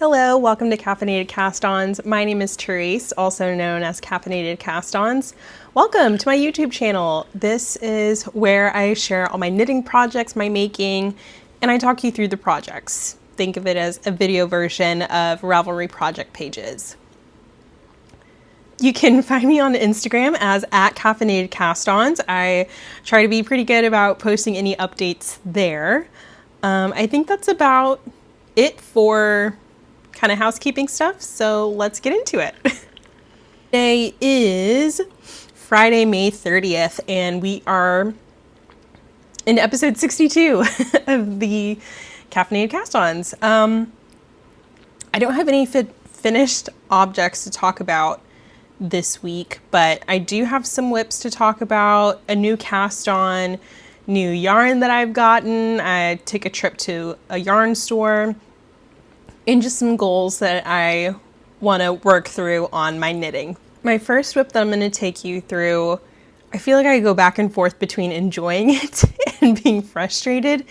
Hello, welcome to Caffeinated Cast-Ons. My name is Therese, also known as Caffeinated Cast-Ons. Welcome to my YouTube channel. This is where I share all my knitting projects, my making, and I talk you through the projects. Think of it as a video version of Ravelry project pages. You can find me on Instagram as @CaffeinatedCastOns. I try to be pretty good about posting any updates there. I think that's about it for kind of housekeeping stuff, so let's get into it. Today is Friday, May 30th, and we are in episode 62 of the Caffeinated Cast-Ons. I don't have any finished objects to talk about this week, but I do have some whips to talk about, a new cast-on, new yarn that I've gotten. I took a trip to a yarn store, and just some goals that I want to work through on my knitting. My first whip that I'm going to take you through, I feel like I go back and forth between enjoying it and being frustrated,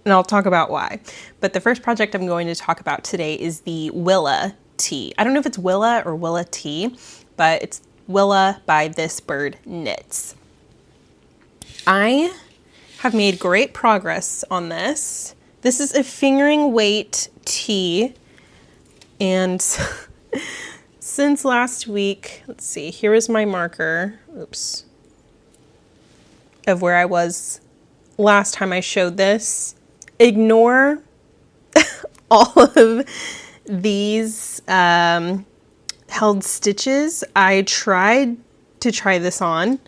and I'll talk about why. But the first project I'm going to talk about today is the Willa Tee. I don't know if it's Willa or Willa Tee, but it's Willa by This Bird Knits. I have made great progress on this. This is a fingering weight tee, and since last week, let's see, here is my marker, oops, of where I was last time I showed this. Ignore all of these held stitches. I tried to try this on.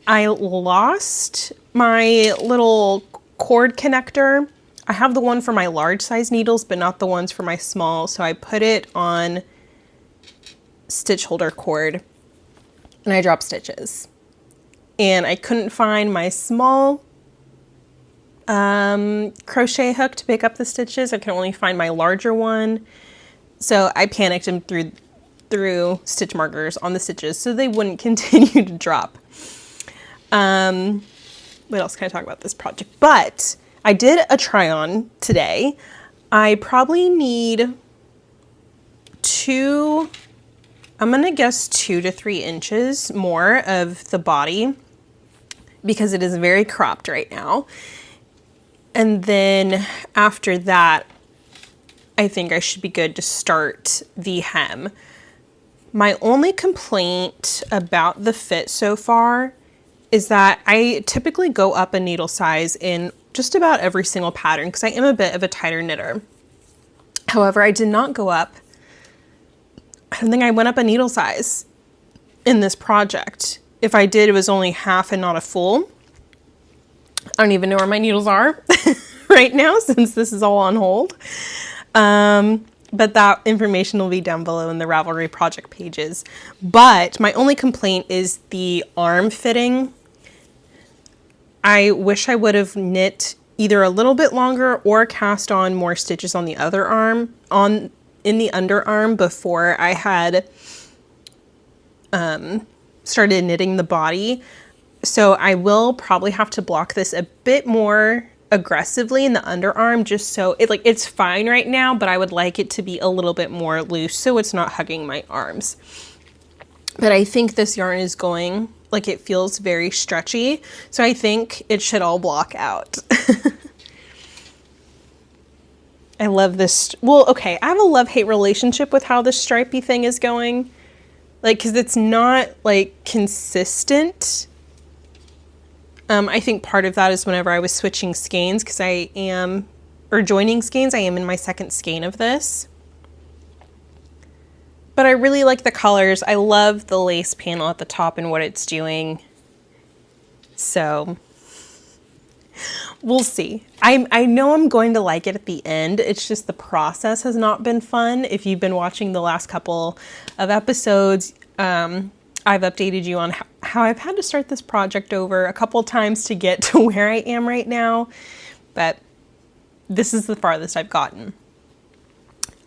I lost my little cord connector. I have the one for my large size needles, but not the ones for my small. So I put it on stitch holder cord and I dropped stitches. And I couldn't find my small crochet hook to pick up the stitches. I can only find my larger one. So I panicked and threw stitch markers on the stitches so they wouldn't continue to drop. What else can I talk about this project? But I did a try on today. I probably need I'm gonna guess 2 to 3 inches more of the body because it is very cropped right now. And then after that, I think I should be good to start the hem. My only complaint about the fit so far is that I typically go up a needle size in just about every single pattern because I am a bit of a tighter knitter. However, I did not go up. I don't think I went up a needle size in this project. If I did, it was only half and not a full. I don't even know where my needles are right now since this is all on hold. But that information will be down below in the Ravelry project pages. But my only complaint is the arm fitting. I wish I would have knit either a little bit longer or cast on more stitches on the other arm, in the underarm before I had started knitting the body. So I will probably have to block this a bit more aggressively in the underarm just so it's fine right now, but I would like it to be a little bit more loose so it's not hugging my arms. But I think this yarn is going, it feels very stretchy, so I think it should all block out. I love this. Well, okay, I have a love-hate relationship with how this stripey thing is going. Because it's not, consistent. I think part of that is whenever I was switching skeins, because joining skeins, I am in my second skein of this. But I really like the colors. I love the lace panel at the top and what it's doing. So we'll see. I know I'm going to like it at the end. It's just the process has not been fun. If you've been watching the last couple of episodes, I've updated you on how I've had to start this project over a couple times to get to where I am right now. But this is the farthest I've gotten.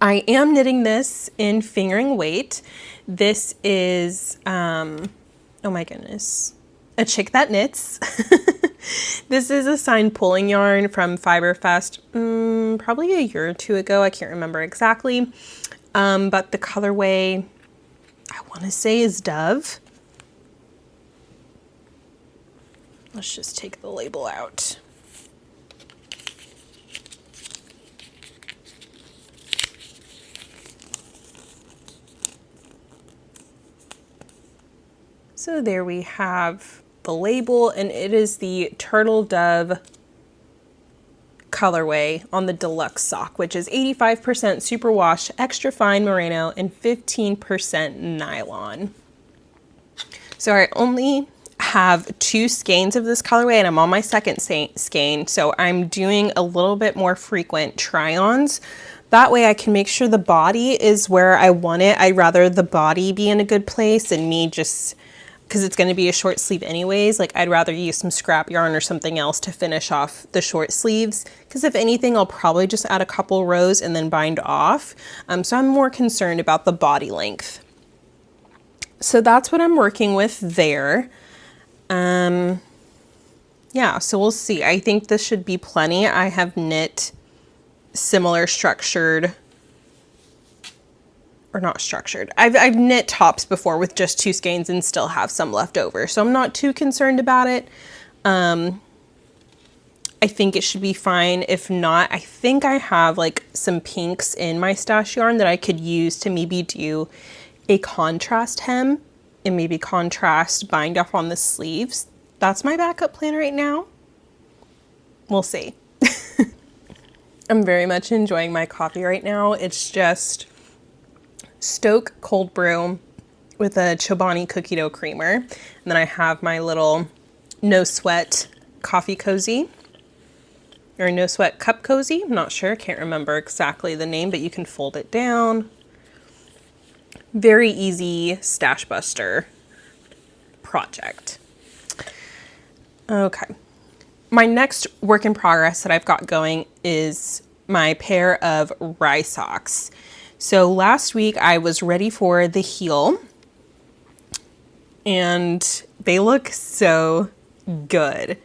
I am knitting this in fingering weight. This is, oh my goodness, a chick that knits. This is a sign pulling yarn from Fiberfest, probably a year or two ago. I can't remember exactly. But the colorway, I want to say, is Dove. Let's just take the label out. So there we have the label, and it is the Turtle Dove colorway on the deluxe sock, which is 85% superwash, extra fine merino, and 15% nylon. So I only have 2 skeins of this colorway, and I'm on my second skein, so I'm doing a little bit more frequent try-ons. That way I can make sure the body is where I want it. I'd rather the body be in a good place and me just, because it's going to be a short sleeve anyways, like I'd rather use some scrap yarn or something else to finish off the short sleeves, because if anything I'll probably just add a couple rows and then bind off. So I'm more concerned about the body length. So that's what I'm working with there. Yeah, so we'll see. I think this should be plenty. I have knit similar structured, or not structured. I've knit tops before with just 2 skeins and still have some left over. So I'm not too concerned about it. I think it should be fine. If not, I think I have like some pinks in my stash yarn that I could use to maybe do a contrast hem and maybe contrast bind off on the sleeves. That's my backup plan right now. We'll see. I'm very much enjoying my coffee right now. It's just Stoke cold brew with a Chobani cookie dough creamer. And then I have my little no sweat coffee cozy, or no sweat cup cozy. I'm not sure, can't remember exactly the name, but you can fold it down. Very easy stash buster project. Okay. My next work in progress that I've got going is my pair of rye socks. So last week I was ready for the heel, and they look so good.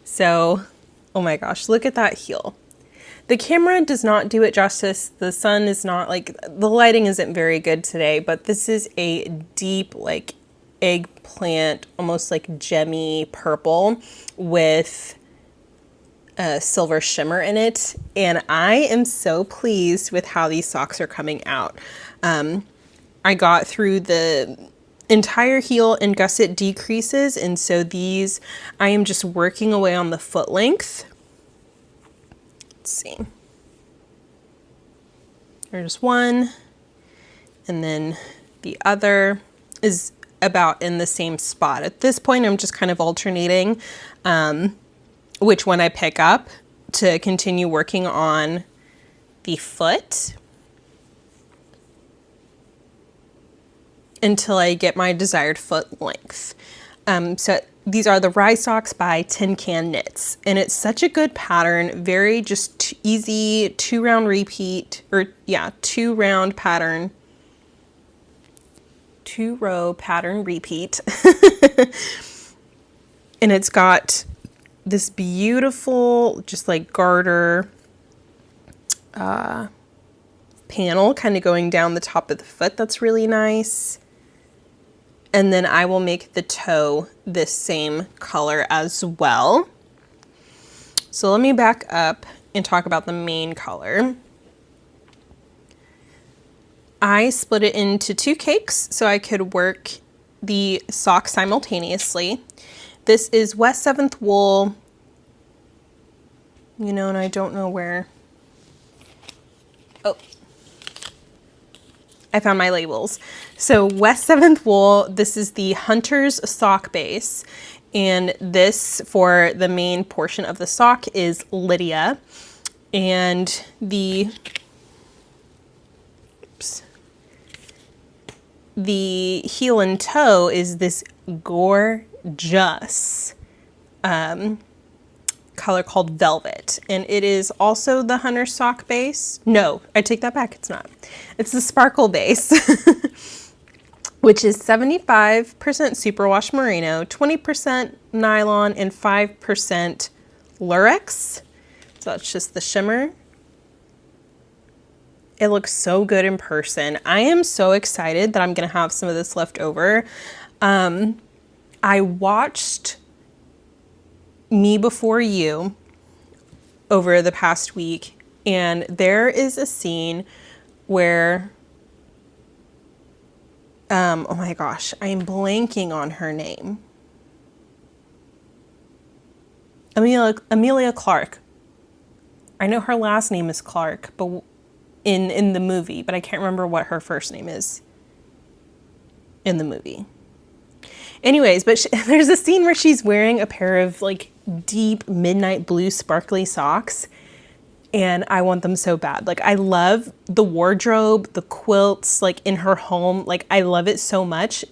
So, oh my gosh, look at that heel. The camera does not do it justice. The sun is not, like, the lighting isn't very good today, but this is a deep, like, eggplant, almost like gemmy purple with a silver shimmer in it, and I am so pleased with how these socks are coming out. I got through the entire heel in gusset decreases, and so these I am just working away on the foot length. Let's see. There's one, and then the other is about in the same spot. At this point, I'm just kind of alternating which one I pick up to continue working on the foot until I get my desired foot length. So these are the Rye Socks by Tin Can Knits, and it's such a good pattern, very just easy 2-round repeat, or yeah, 2-round pattern, 2-row pattern repeat. And it's got this beautiful, just like garter panel kind of going down the top of the foot. That's really nice. And then I will make the toe this same color as well. So let me back up and talk about the main color. I split it into 2 cakes so I could work the sock simultaneously. This is West 7th wool, you know, and I don't know where. Oh, I found my labels. So West 7th wool, this is the Hunter's sock base, and this for the main portion of the sock is Lydia, and the heel and toe is this gorgeous color called Velvet, and it is also the Hunter sock base. No, I take that back, it's not. It's the sparkle base, which is 75% superwash merino, 20% nylon, and 5% lurex. So that's just the shimmer. It looks so good in person. I am so excited that I'm gonna have some of this left over. I watched Me Before You over the past week, and there is a scene where, oh my gosh, I am blanking on her name. Amelia Clark. I know her last name is Clark, but in the movie, but I can't remember what her first name is in the movie. Anyways, but there's a scene where she's wearing a pair of like deep midnight blue sparkly socks, and I want them so bad. Like, I love the wardrobe, the quilts, like in her home. Like, I love it so much.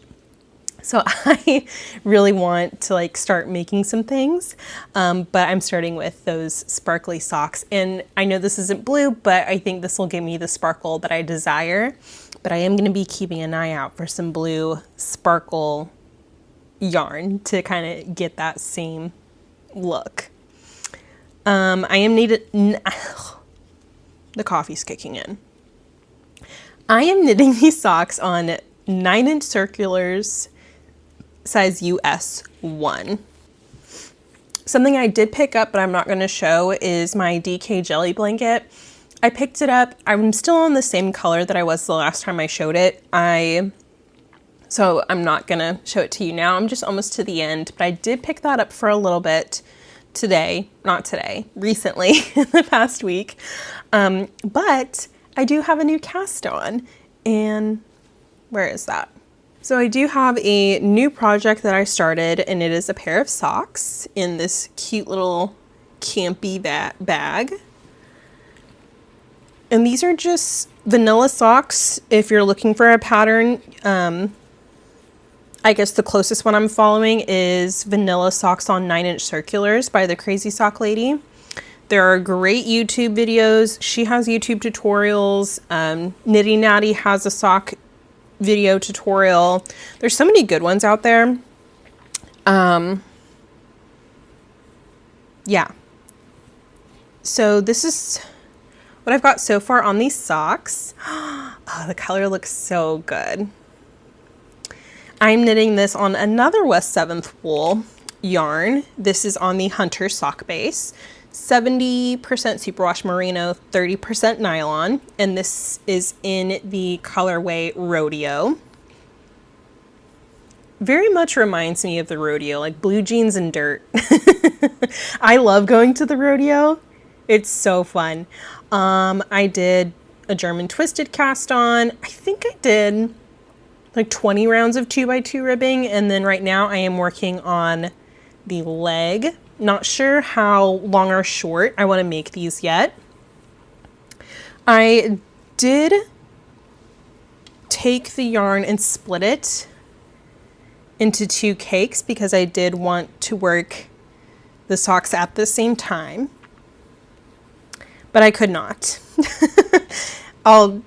So I really want to like start making some things, but I'm starting with those sparkly socks. And I know this isn't blue, but I think this will give me the sparkle that I desire. But I am going to be keeping an eye out for some blue sparkle yarn to kind of get that same look. I am the coffee's kicking in. I am knitting these socks on 9-inch circulars, size US 1. Something I did pick up, but I'm not going to show, is my DK jelly blanket. I picked it up. I'm still on the same color that I was the last time I showed it. So I'm not going to show it to you now. I'm just almost to the end, but I did pick that up for a little bit recently, in the past week. But I do have a new cast on, and where is that? So I do have a new project that I started, and it is a pair of socks in this cute little campy bag. And these are just vanilla socks. If you're looking for a pattern, I guess the closest one I'm following is Vanilla Socks on 9-inch Circulars by the Crazy Sock Lady. There are great YouTube videos. She has YouTube tutorials. Nitty Natty has a sock video tutorial. There's so many good ones out there. Yeah. So this is what I've got so far on these socks. Oh, the color looks so good. I'm knitting this on another West 7th wool yarn. This is on the Hunter sock base. 70% superwash merino, 30% nylon, and this is in the colorway Rodeo. Very much reminds me of the Rodeo, like blue jeans and dirt. I love going to the Rodeo. It's so fun. I did a German twisted cast on. I think I did like 20 rounds of 2x2 ribbing, and then right now I am working on the leg. Not sure how long or short I want to make these yet. I did take the yarn and split it into 2 cakes because I did want to work the socks at the same time, but I could not. I'll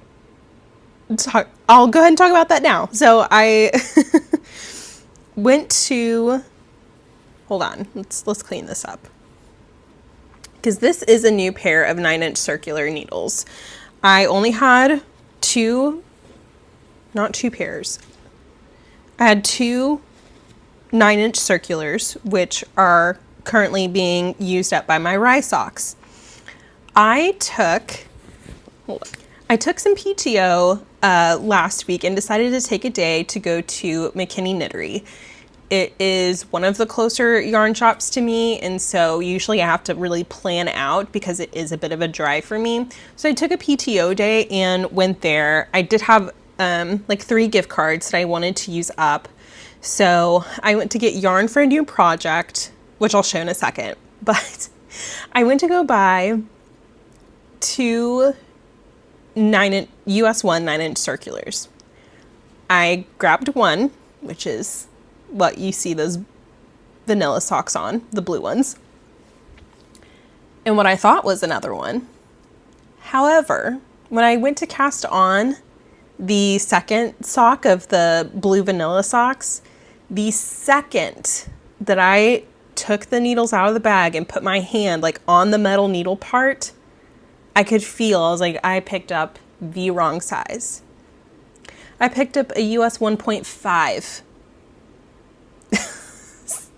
go ahead and talk about that now. So I went to, hold on, let's clean this up, because this is a new pair of 9-inch circular needles. I only had not two pairs. I had 2 9-inch circulars, which are currently being used up by my rye socks. I took some PTO last week and decided to take a day to go to McKinney Knittery. It is one of the closer yarn shops to me, and so usually I have to really plan out because it is a bit of a drive for me. So I took a PTO day and went there. I did have like 3 gift cards that I wanted to use up. So I went to get yarn for a new project, which I'll show in a second. But I went to go buy 2 US 1 9-inch circulars. I grabbed one, which is what you see those vanilla socks on, the blue ones, and what I thought was another one. However, when I went to cast on the second sock of the blue vanilla socks, the second that I took the needles out of the bag and put my hand like on the metal needle part, I could feel, I was like, I picked up the wrong size. I picked up a US 1.5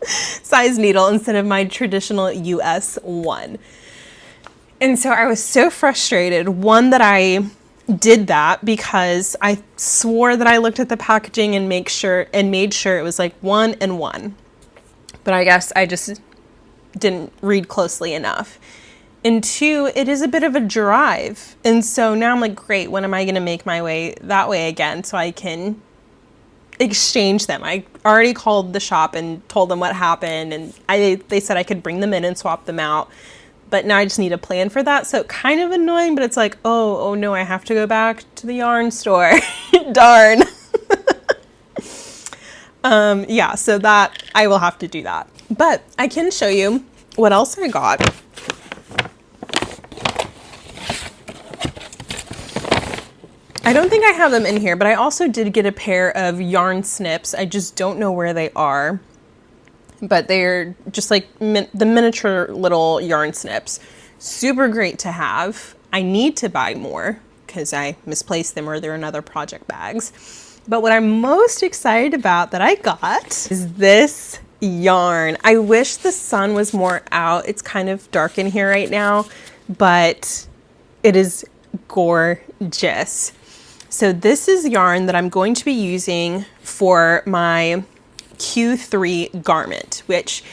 size needle instead of my traditional US 1. And so I was so frustrated, one, that I did that because I swore that I looked at the packaging and made sure it was like 1 and 1. But I guess I just didn't read closely enough. And 2, it is a bit of a drive. And so now I'm like, great, when am I going to make my way that way again so I can exchange them? I already called the shop and told them what happened, and they said I could bring them in and swap them out. But now I just need a plan for that. So kind of annoying, but it's like, oh no, I have to go back to the yarn store. Darn. Yeah, so that I will have to do that. But I can show you what else I got. I don't think I have them in here, but I also did get a pair of yarn snips. I just don't know where they are. But they're just like the miniature little yarn snips. Super great to have. I need to buy more because I misplaced them or they're in other project bags. But what I'm most excited about that I got is this yarn. I wish the sun was more out. It's kind of dark in here right now, but it is gorgeous. So this is yarn that I'm going to be using for my Q3 garment, which,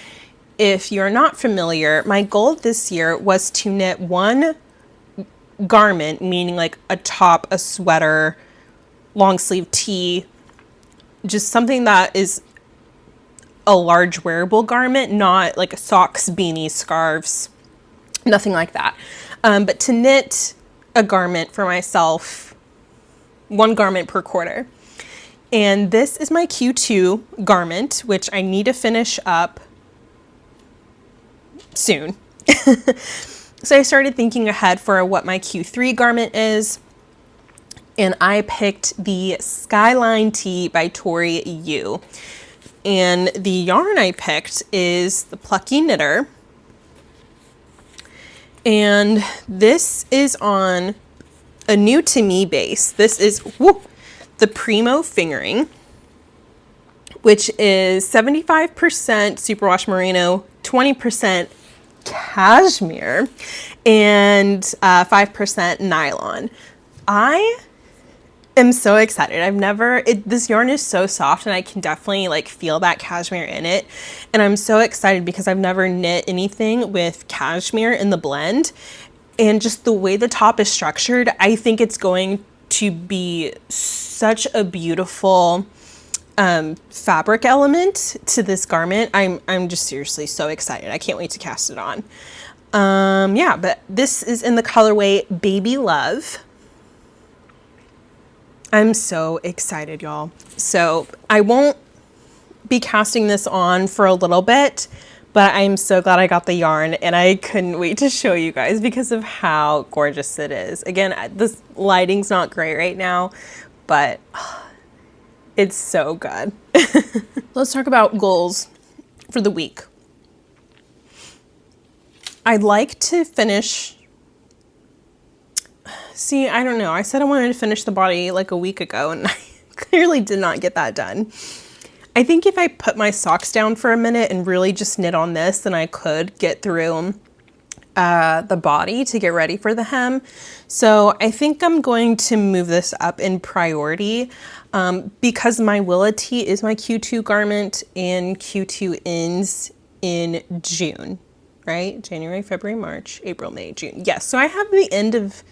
if you're not familiar, my goal this year was to knit one garment, meaning like a top, a sweater, long sleeve tee, just something that is a large wearable garment, not like socks, beanies, scarves, nothing like that. But to knit a garment for myself, one garment per quarter. And this is my Q2 garment, which I need to finish up soon. So I started thinking ahead for what my Q3 garment is. And I picked the Skyline Tee by Tori Yu. And the yarn I picked is the Plucky Knitter. And this is on a new to me base. This is the Primo fingering, which is 75% superwash merino, 20% cashmere, and 5% nylon. I am so excited. This yarn is so soft, and I can definitely like feel that cashmere in it. And I'm so excited because I've never knit anything with cashmere in the blend. And just the way the top is structured, I think it's going to be such a beautiful fabric element to this garment. I'm just seriously so excited. I can't wait to cast it on. Yeah, but this is in the colorway Baby Love. I'm so excited, y'all. So I won't be casting this on for a little bit, but I'm so glad I got the yarn, and I couldn't wait to show you guys because of how gorgeous it is. Again, this lighting's not great right now, but it's so good. Let's talk about goals for the week. I'd like to finish... See, I don't know. I said I wanted to finish the body like a week ago, and I clearly did not get that done. I think if I put my socks down for a minute and really just knit on this, then I could get through the body to get ready for the hem. So I think I'm going to move this up in priority because my Willa Tee is my Q2 garment, and Q2 ends in June, right? January, February, March, April, May, June. Yes, so I have the end of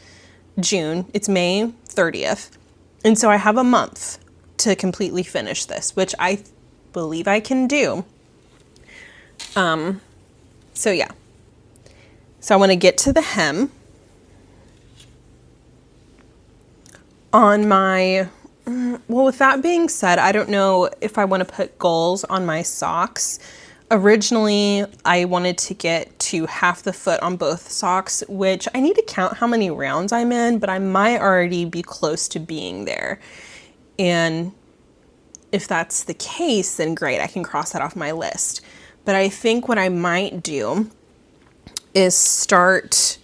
June. It's May 30th. And so I have a month to completely finish this, which I believe I can do. So yeah. So I want to get to the hem. On my, well, with that being said, I don't know if I want to put goals on my socks. Originally, I wanted to get to half the foot on both socks, which I need to count how many rounds I'm in, but I might already be close to being there. And if that's the case, then great, I can cross that off my list. But I think what I might do is start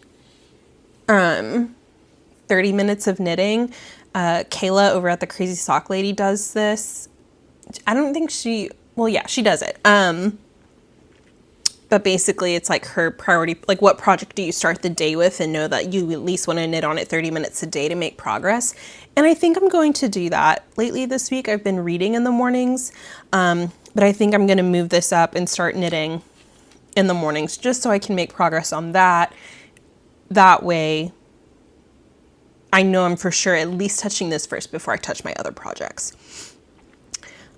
30 minutes of knitting. Kayla over at the Crazy Sock Lady does this. I don't think she does it. But basically it's like her priority, like what project do you start the day with and know that you at least want to knit on it 30 minutes a day to make progress. And I think I'm going to do that. Lately this week I've been reading in the mornings, but I think I'm going to move this up and start knitting in the mornings just so I can make progress on that. That way I know I'm for sure at least touching this first before I touch my other projects.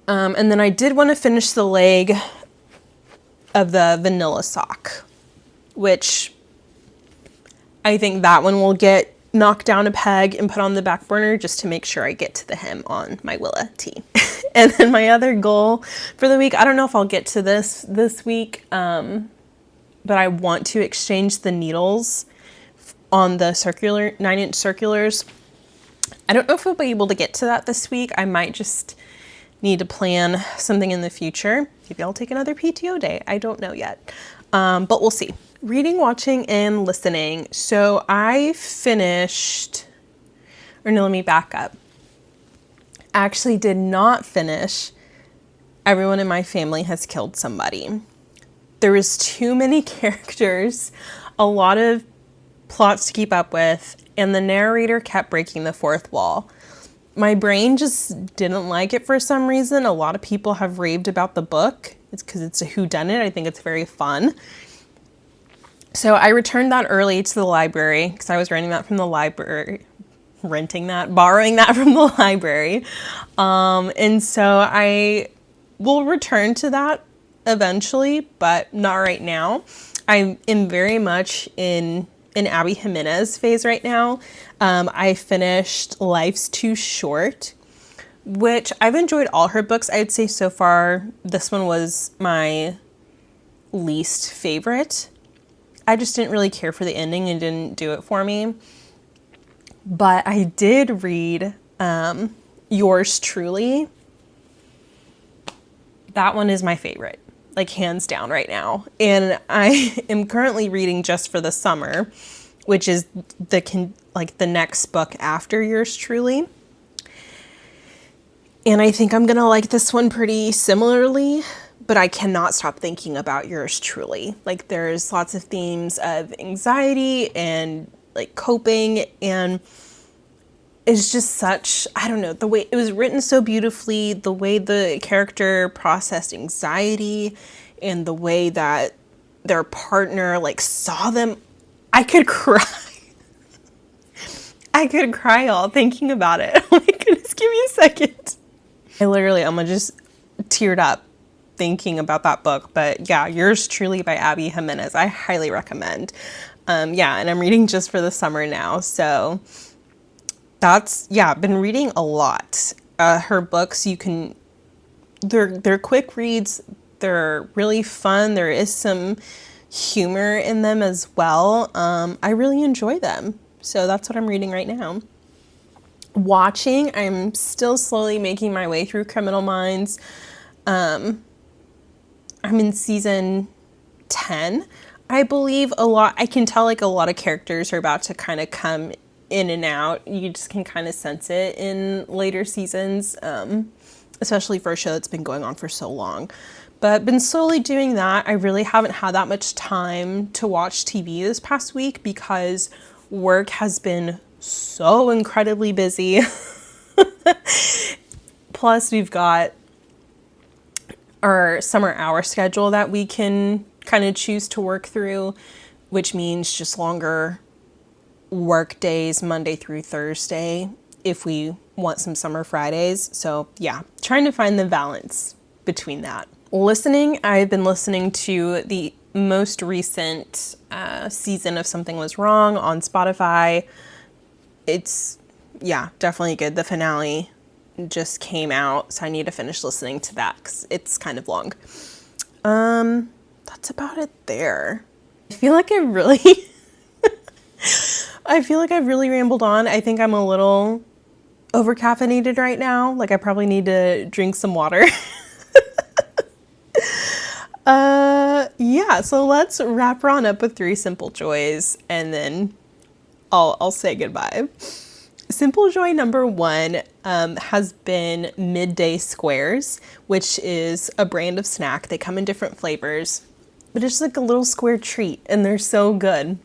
And then I did want to finish the leg of the vanilla sock, which I think that one will get knocked down a peg and put on the back burner just to make sure I get to the hem on my Willa Tee. And then my other goal for the week, I don't know if I'll get to this week, but I want to exchange the needles on the circular 9-inch circulars. I don't know if I'll be able to get to that this week. I might just need to plan something in the future. Maybe I'll take another PTO day. I don't know yet, but we'll see. Reading, watching, and listening. So I finished, or no, let me back up. I actually did not finish Everyone in My Family Has Killed Somebody. There was too many characters, a lot of plots to keep up with, and the narrator kept breaking the fourth wall. My brain just didn't like it for some reason. A lot of people have raved about the book. It's because it's a whodunit. I think it's very fun. So I returned that early to the library because I was borrowing that from the library. And so I will return to that eventually, but not right now. I am very much in an Abby Jimenez phase right now. I finished Life's Too Short, which I've enjoyed all her books. I'd say so far, this one was my least favorite. I just didn't really care for the ending and didn't do it for me. But I did read Yours Truly. That one is my favorite, like hands down right now. And I am currently reading Just for the Summer, which is the next book after Yours Truly. And I think I'm gonna like this one pretty similarly, but I cannot stop thinking about Yours Truly. Like there's lots of themes of anxiety and like coping, and it's just such, I don't know, the way it was written so beautifully, the way the character processed anxiety and the way that their partner like saw them. I could cry. I could cry all thinking about it. Oh my goodness, give me a second. I literally almost just teared up thinking about that book. But yeah, Yours Truly by Abby Jimenez. I highly recommend. And I'm reading Just for the Summer now. So that's, I've been reading a lot. Her books, they're quick reads. They're really fun. There is some humor in them as well. I really enjoy them. So that's what I'm reading right now. Watching, I'm still slowly making my way through Criminal Minds. I'm in season 10. I believe I can tell like a lot of characters are about to kind of come in and out. You just can kind of sense it in later seasons, especially for a show that's been going on for so long. But been slowly doing that. I really haven't had that much time to watch TV this past week because work has been so incredibly busy. Plus we've got our summer hour schedule that we can kind of choose to work through, which means just longer work days, Monday through Thursday, if we want some summer Fridays. So trying to find the balance between that. Listening, I've been listening to the most recent season of Something Was Wrong on Spotify. It's, definitely good. The finale just came out, so I need to finish listening to that because it's kind of long. That's about it there. I feel like I feel like I've really rambled on. I think I'm a little over caffeinated right now. Like I probably need to drink some water. Yeah, so let's wrap her on up with 3 simple joys and then I'll say goodbye. Simple joy number 1 has been Midday Squares, which is a brand of snack. They come in different flavors, but it's like a little square treat and they're so good.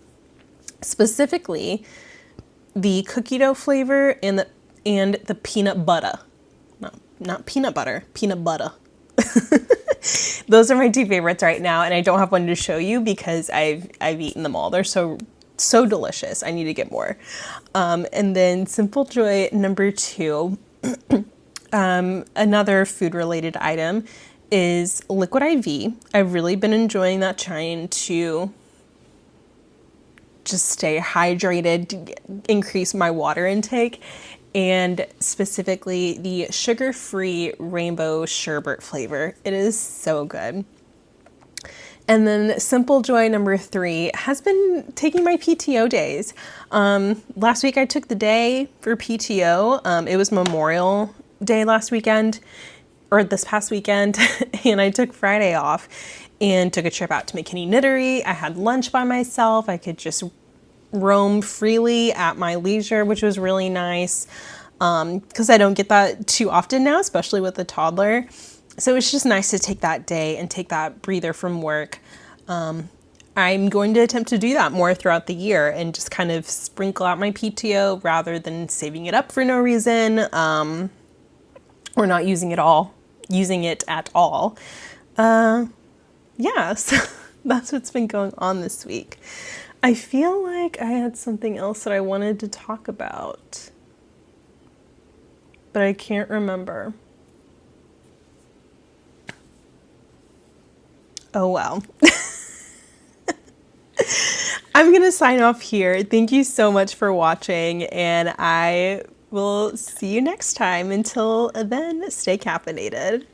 Specifically, the cookie dough flavor and the peanut butter. No, not peanut butter, peanut butter. Those are my 2 favorites right now, and I don't have one to show you because I've eaten them all. They're so delicious. I need to get more. And then simple joy number 2, another food related item is Liquid IV. I've really been enjoying that, trying to just stay hydrated, increase my water intake, and specifically the sugar-free rainbow sherbet flavor. It is so good. And then simple joy number 3 has been taking my PTO days. Last week I took the day for PTO. It was Memorial Day last weekend, or this past weekend, and I took Friday off and took a trip out to McKinney Knittery. I had lunch by myself. I could just roam freely at my leisure, which was really nice because I don't get that too often now, especially with a toddler. So it's just nice to take that day and take that breather from work. I'm going to attempt to do that more throughout the year and just kind of sprinkle out my PTO rather than saving it up for no reason or not using it at all. Yeah, so that's what's been going on this week. I feel like I had something else that I wanted to talk about, but I can't remember. Oh, well. I'm going to sign off here. Thank you so much for watching, and I will see you next time. Until then, stay caffeinated.